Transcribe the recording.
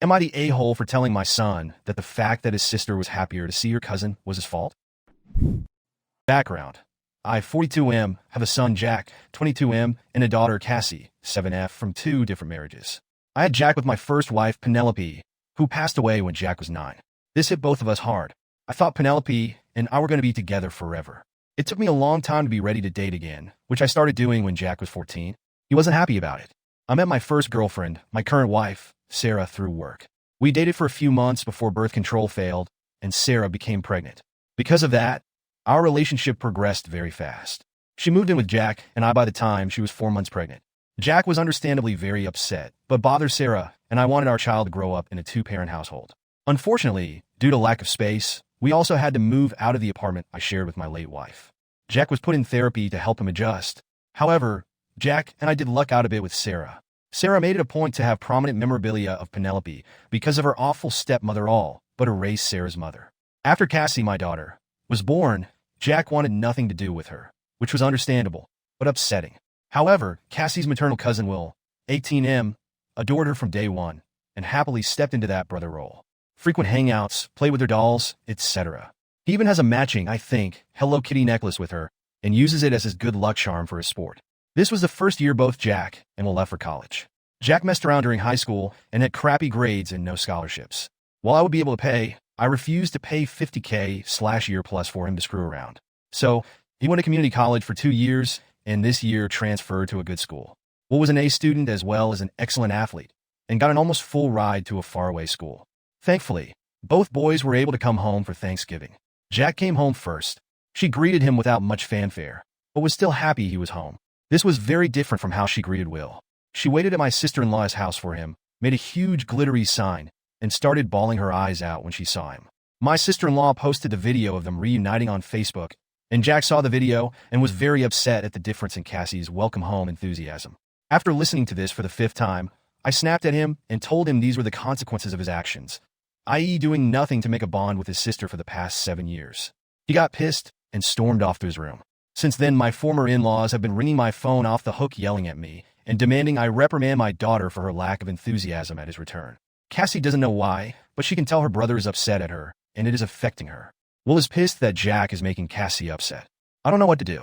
Am I the a-hole for telling my son that the fact that his sister was happier to see her cousin was his fault? Background. I, 42M, have a son, Jack, 22M, and a daughter, Cassie, 7F, from 2 different marriages. I had Jack with my first wife, Penelope, who passed away when Jack was 9. This hit both of us hard. I thought Penelope and I were going to be together forever. It took me a long time to be ready to date again, which I started doing when Jack was 14. He wasn't happy about it. I met my first girlfriend, my current wife, Sarah, through work. We dated for a few months before birth control failed, and Sarah became pregnant. Because of that, our relationship progressed very fast. She moved in with Jack, and I by the time she was 4 months pregnant. Jack was understandably very upset, but bothered Sarah, and I wanted our child to grow up in a 2-parent household. Unfortunately, due to lack of space, we also had to move out of the apartment I shared with my late wife. Jack was put in therapy to help him adjust. However, Jack and I did luck out a bit with Sarah. Sarah made it a point to have prominent memorabilia of Penelope because of her awful stepmother but erased Sarah's mother. After Cassie, my daughter, was born, Jack wanted nothing to do with her, which was understandable, but upsetting. However, Cassie's maternal cousin Will, 18M, adored her from day one, and happily stepped into that brother role. Frequent hangouts, play with her dolls, etc. He even has a matching, I think, Hello Kitty necklace with her, and uses it as his good luck charm for his sport. This was the first year both Jack and Will left for college. Jack messed around during high school and had crappy grades and no scholarships. While I would be able to pay, I refused to pay $50K/year plus for him to screw around. So, he went to community college for 2 years, and this year transferred to a good school. Will was an A student as well as an excellent athlete, and got an almost full ride to a faraway school. Thankfully, both boys were able to come home for Thanksgiving. Jack came home first. She greeted him without much fanfare, but was still happy he was home. This was very different from how she greeted Will. She waited at my sister-in-law's house for him, made a huge glittery sign, and started bawling her eyes out when she saw him. My sister-in-law posted a video of them reuniting on Facebook, and Jack saw the video and was very upset at the difference in Cassie's welcome home enthusiasm. After listening to this for the 5th time, I snapped at him and told him these were the consequences of his actions, i.e. doing nothing to make a bond with his sister for the past 7 years. He got pissed and stormed off to his room. Since then, my former in-laws have been ringing my phone off the hook yelling at me and demanding I reprimand my daughter for her lack of enthusiasm at his return. Cassie doesn't know why, but she can tell her brother is upset at her, and it is affecting her. Will is pissed that Jack is making Cassie upset. I don't know what to do.